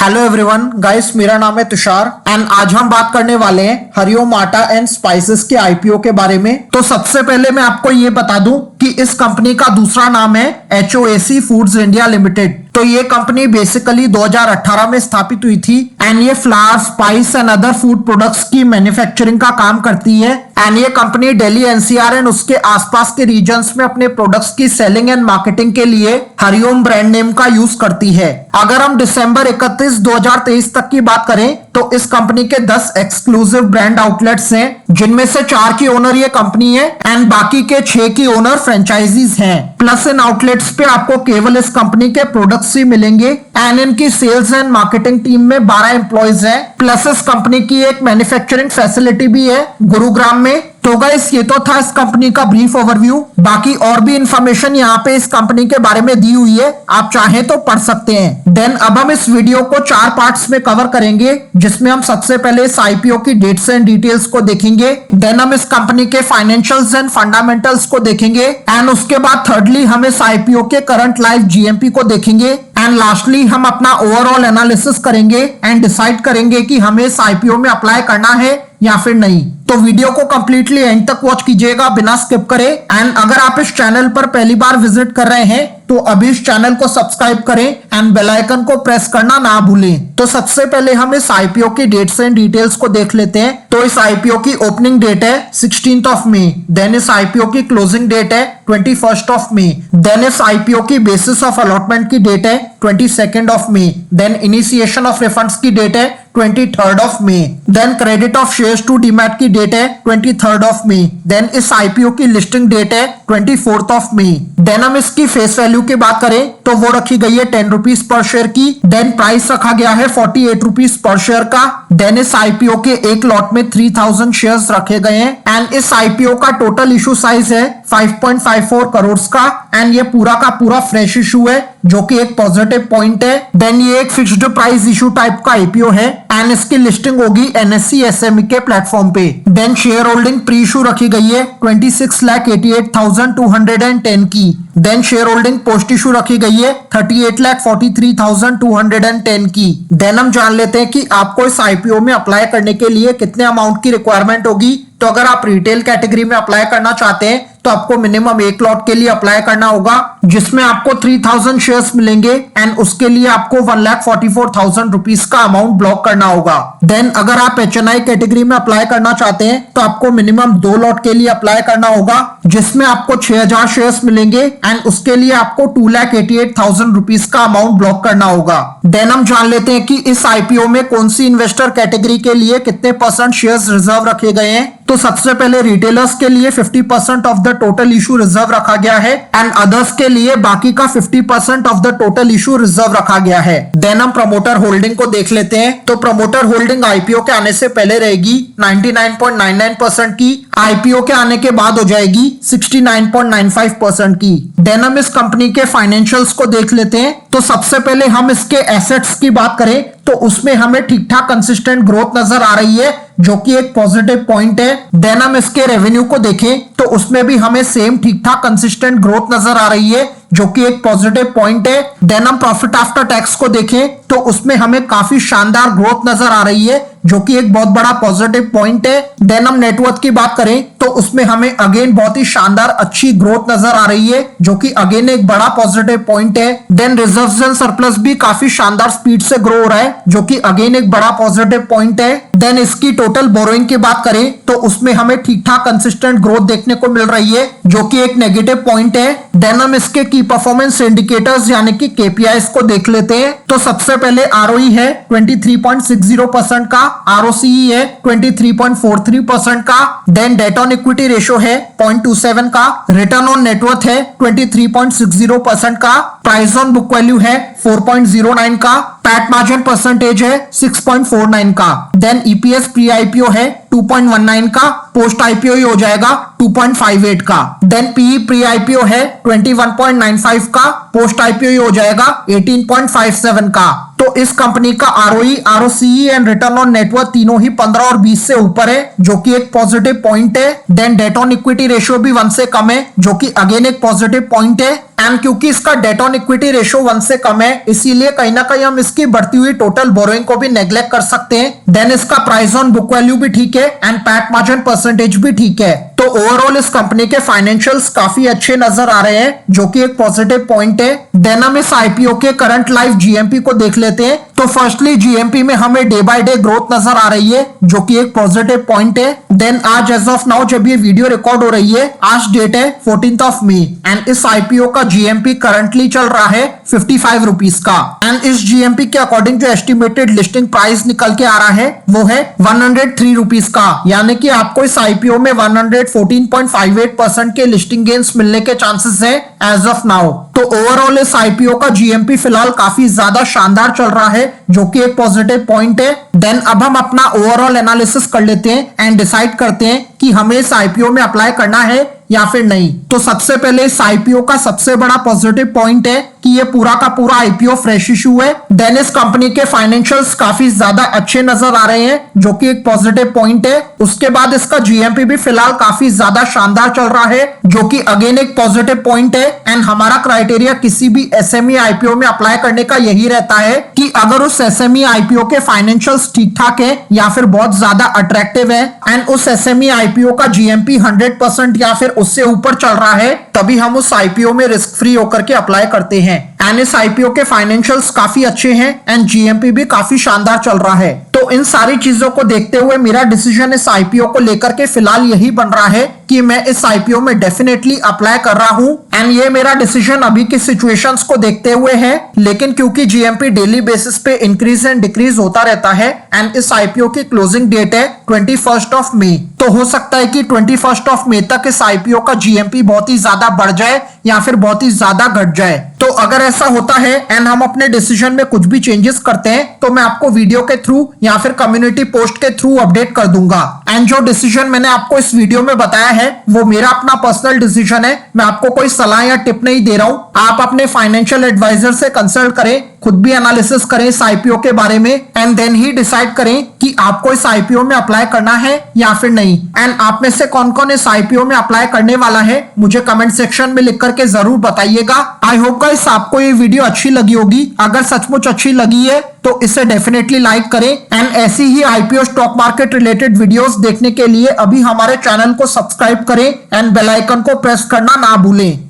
Hello everyone guys, मेरा नाम है तुषार एंड आज हम बात करने वाले हैं हरिओम आटा एंड स्पाइसेस के आईपीओ के बारे में। तो सबसे पहले मैं आपको ये बता दूं कि इस कंपनी का दूसरा नाम है HOAC फूड्स इंडिया लिमिटेड। तो ये कंपनी बेसिकली 2018 में स्थापित हुई थी एंड ये flower, spice and other food products की मैन्युफैक्चरिंग का काम करती है एंड ये कंपनी दिल्ली NCR एंड उसके आसपास के रीजन्स में अपने प्रोडक्ट्स की सेलिंग एंड मार्केटिंग के लिए हरिओम ब्रांड नेम का यूज करती है। अगर हम दिसंबर 31, 2023 तक की बात करें तो इस कंपनी के 10 एक्सक्लूसिव ब्रांड आउटलेट्स हैं, जिनमें से 4 की ओनर ये कंपनी है एंड बाकी के 6 की ओनर फ्रेंचाइजीज हैं। प्लस इन आउटलेट्स पे आपको केवल इस कंपनी के प्रोडक्ट्स ही मिलेंगे एंड इनकी सेल्स एंड मार्केटिंग टीम में 12 एम्प्लॉइज हैं। प्लस इस कंपनी की एक मैन्युफैक्चरिंग फैसिलिटी भी है गुरुग्राम में। तो गाइस, ये तो था इस कंपनी का ब्रीफ ओवरव्यू। बाकी और भी इंफॉर्मेशन यहाँ पे इस कंपनी के बारे में दी हुई है, आप चाहें तो पढ़ सकते हैं। देन अब हम इस वीडियो को 4 पार्ट्स में कवर करेंगे, जिसमें हम सबसे पहले इस आईपीओ की डेट्स एंड डिटेल्स को देखेंगे। देन हम इस कंपनी के फाइनेंशियल्स एंड फंडामेंटल्स को देखेंगे एंड उसके बाद थर्डली हम इस आईपीओ के करंट लाइव GMP को देखेंगे एंड लास्टली हम अपना ओवरऑल एनालिसिस करेंगे एंड डिसाइड करेंगे कि हमें इस आईपीओ में अप्लाई करना है या फिर नहीं। तो वीडियो को कंप्लीटली एंड तक वॉच कीजिएगा बिना स्किप करे। एंड अगर आप इस चैनल पर पहली बार विजिट कर रहे हैं तो अभी इस चैनल को सब्सक्राइब करें एंड बेल आइकन को प्रेस करना ना भूलें। तो सबसे पहले हम इस आईपीओ की डेट्स एंड डिटेल्स को देख लेते हैं। तो इस आईपीओ की ओपनिंग डेट है 16th ऑफ मई। देन इस आईपीओ की क्लोजिंग डेट है 21st ऑफ मई। देन इस आईपीओ की बेसिस ऑफ अलॉटमेंट की डेट है 22nd of May. Then initiation of refunds की डेट है 23rd of May. Then credit of shares to demat की डेट है 23rd ऑफ मई। देन इस IPO की लिस्टिंग डेट है 24th ऑफ मई। देन हम इसकी फेस वैल्यू की बात करें तो वो रखी गई है 10 रुपीज पर शेयर की। देन प्राइस रखा गया है 48 रुपीज पर शेयर का। देन इस आईपीओ के एक लॉट में 3000 शेयर्स रखे गए हैं एंड इस आईपीओ का टोटल इशू साइज है 5.54 करोड़ का एंड ये पूरा का पूरा फ्रेश इशू है, जो कि एक पॉजिटिव पॉइंट है। देन ये एक फिक्स्ड प्राइस इशू टाइप का आईपीओ है एंड इसकी लिस्टिंग होगी NSE SME के प्लेटफॉर्म पे। Then share holding pre issue रखी गई है 26,88,210 की। Then share holding post issue रखी गई है 38,43,210 की। देन हम जान लेते हैं कि आपको इस आईपीओ में अप्लाई करने के लिए कितने अमाउंट की रिक्वायरमेंट होगी। तो अगर आप रिटेल कैटेगरी में अप्लाई करना चाहते हैं तो आपको मिनिमम 1 लॉट के लिए अप्लाई करना होगा, जिसमें आपको 3000 शेयर्स मिलेंगे एंड उसके लिए आपको 1,44,000 रुपीज का अमाउंट ब्लॉक करना होगा। देन अगर आप HNI कैटेगरी में अप्लाई करना चाहते हैं तो आपको मिनिमम 2 लॉट के लिए अप्लाई करना होगा, जिसमें आपको 6000 शेयर्स मिलेंगे एंड उसके लिए आपको 2,88,000 रुपीज का अमाउंट ब्लॉक करना होगा। देन हम जान लेते हैं कि इस आईपीओ में कौन सी इन्वेस्टर कैटेगरी के लिए कितने % शेयर्स रिजर्व रखे गए हैं। तो सबसे पहले रिटेलर्स के लिए 50% of the total issue reserve रखा गया है एंड अदर्स के लिए बाकी का 50% of the total issue reserve रखा गया है। देन हम प्रमोटर होल्डिंग को देख लेते हैं। तो प्रमोटर होल्डिंग आईपीओ के आने से पहले रहेगी 99.99% की, आईपीओ के आने के बाद हो जाएगी 69.95% की। देन हम इस कंपनी के फाइनेंशियल्स को देख लेते हैं। तो सबसे पहले हम इसके एसेट्स की बात करें तो उसमें हमें ठीक ठाक कंसिस्टेंट ग्रोथ नजर आ रही है, जो कि एक पॉजिटिव पॉइंट है। देन हम इसके रेवेन्यू को देखें तो उसमें भी हमें सेम ठीक ठाक कंसिस्टेंट ग्रोथ नजर आ रही है, जो कि एक पॉजिटिव पॉइंट है। देन हम प्रॉफिट आफ्टर टैक्स को देखें तो उसमें हमें काफी शानदार ग्रोथ नजर आ रही है, जो कि एक बहुत बड़ा पॉजिटिव पॉइंट है। देन हम नेटवर्थ की बात करें तो उसमें हमें अगेन बहुत ही शानदार अच्छी ग्रोथ नजर आ रही है, जो कि अगेन एक बड़ा पॉजिटिव पॉइंट है। देन रिजर्व्स एंड सरप्लस भी काफी शानदार स्पीड से ग्रो हो रहा है, जो कि अगेन एक बड़ा पॉजिटिव पॉइंट है। देन इसकी टोटल बोरोइंग की बात करें तो उसमें हमें ठीक ठाक कंसिस्टेंट ग्रोथ देखने को मिल रही है, जो कि एक नेगेटिव पॉइंट है। देन हम इसके की परफॉर्मेंस इंडिकेटर्स यानी कि KPIs को देख लेते हैं। तो सबसे पहले ROE है 23.60% का, ROCE है 23.43% का। Then debt on equity ratio है 0.27 का, रिटर्न ऑन नेटवर्थ है 23.60% का, प्राइस ऑन बुक वैल्यू है 4.09 का, पैट मार्जिन परसेंटेज है 6.49 का। देन EPS प्री आईपीओ है 2.19 का, पोस्ट आईपीओ ही हो जाएगा 2.58 का। देन PE प्री आईपीओ है 21.95 का, पोस्ट आईपीओ ही हो जाएगा 18.57 का। तो इस कंपनी का ROE, ROCE and return on net worth तीनों ही 15 और 20 से ऊपर है, जो कि एक पॉजिटिव पॉइंट है। Then debt on equity ratio भी 1 से कम है, जो कि अगेन एक पॉजिटिव पॉइंट है। एंड क्योंकि इसका डेट ऑन इक्विटी रेशियो 1 से कम है, इसीलिए कहीं ना कहीं हम इसकी बढ़ती हुई टोटल बोरोइंग को भी नेग्लेक्ट कर सकते हैं। देन इसका प्राइस ऑन बुक वैल्यू भी ठीक है एंड पैट मार्जिन परसेंटेज भी ठीक है। तो ओवरऑल इस कंपनी के फाइनेंशियल्स काफी अच्छे नजर आ रहे हैं, जो कि एक पॉजिटिव पॉइंट है। देन हम इस आईपीओ के करंट लाइव जीएमपी को देख लेते हैं। तो फर्स्टली जीएमपी में हमें डे बाय डे ग्रोथ नजर आ रही है, जो कि एक पॉजिटिव पॉइंट है। देन आज एज ऑफ नाउ जब ये वीडियो रिकॉर्ड हो रही है, आज डेट है 14th ऑफ मई एंड इस आईपीओ का जीएमपी करंटली चल रहा है 55 रुपीज का। एंड इस जीएमपी के अकॉर्डिंग जो एस्टिमेटेड लिस्टिंग प्राइस निकल के आ रहा है वो है 103 रुपीज का, यानी कि आपको इस आईपीओ में 114.58% के लिस्टिंग गेन्स मिलने के चांसेस है एज ऑफ नाउ। तो ओवरऑल इस आईपीओ का जीएमपी फिलहाल काफी ज्यादा शानदार चल रहा है, जो कि एक पॉजिटिव पॉइंट है। देन अब हम अपना ओवरऑल एनालिसिस कर लेते हैं एंड डिसाइड करते हैं कि हमें इस आईपीओ में अप्लाई करना है या फिर नहीं। तो सबसे पहले इस आईपीओ का सबसे बड़ा पॉजिटिव पॉइंट है कि ये पूरा का पूरा आईपीओ फ्रेश इशू है। देन इस कंपनी के फाइनेंशियल्स काफी ज्यादा अच्छे नजर आ रहे हैं, जो कि एक पॉजिटिव पॉइंट है। उसके बाद इसका जीएमपी भी फिलहाल काफी ज्यादा शानदार चल रहा है, जो कि अगेन एक पॉजिटिव पॉइंट है। एंड हमारा क्राइटेरिया किसी भी एसएमई आईपीओ में अप्लाई करने का यही रहता है कि अगर उस एसएमई आईपीओ के फाइनेंशियल्स ठीक ठाक है या फिर बहुत ज्यादा अट्रैक्टिव है एंड उस एसएमई आईपीओ का जीएमपी 100% या फिर उससे ऊपर चल रहा है, तभी हम उस आईपीओ में रिस्क फ्री होकर के अप्लाई करते हैं। एंड इस आईपीओ के फाइनेंशियल्स काफी अच्छे हैं एंड जीएमपी भी काफी शानदार चल रहा है। तो इन सारी चीजों को देखते हुए मेरा डिसीजन इस आईपीओ को लेकर के फिलहाल यही बन रहा है कि मैं इस आईपीओ में डेफिनेटली अप्लाई कर रहा हूं। एंड ये मेरा डिसीजन अभी की सिचुएशंस को देखते हुए है, लेकिन क्योंकि जीएमपी डेली बेसिस पे इंक्रीज एंड डिक्रीज होता रहता है एंड इस आईपीओ की क्लोजिंग डेट है 21st ऑफ मई, तो हो सकता है कि 21st ऑफ मई तक इस आईपीओ का जीएमपी बहुत ही ज्यादा बढ़ जाए या फिर बहुत ही ज्यादा घट जाए। तो अगर ऐसा होता है एंड हम अपने डिसीजन में कुछ भी चेंजेस करते हैं, तो मैं आपको वीडियो के थ्रू या फिर कम्युनिटी पोस्ट के थ्रू अपडेट कर दूंगा। एंड जो डिसीजन मैंने आपको इस वीडियो में बताया है वो मेरा अपना पर्सनल डिसीजन है, मैं आपको कोई सलाह या टिप नहीं दे रहा हूं। आप अपने फाइनेंशियल एडवाइजर से कंसल्ट करें, खुद भी एनालिसिस करें इस आईपीओ के बारे में एंड देन ही डिसाइड करें कि आपको इस आईपीओ में अप्लाई करना है या फिर नहीं। एंड आप में से कौन कौन इस आईपीओ में अप्लाई करने वाला है मुझे कमेंट सेक्शन में लिख करके जरूर बताइएगा। आई होप गाइस आपको ये वीडियो अच्छी लगी होगी। अगर सचमुच अच्छी लगी है तो इसे डेफिनेटली लाइक करें एंड ऐसी ही IPO stock market related videos देखने के लिए अभी हमारे चैनल को सब्सक्राइब करें एंड बेल आइकन को प्रेस करना ना भूलें।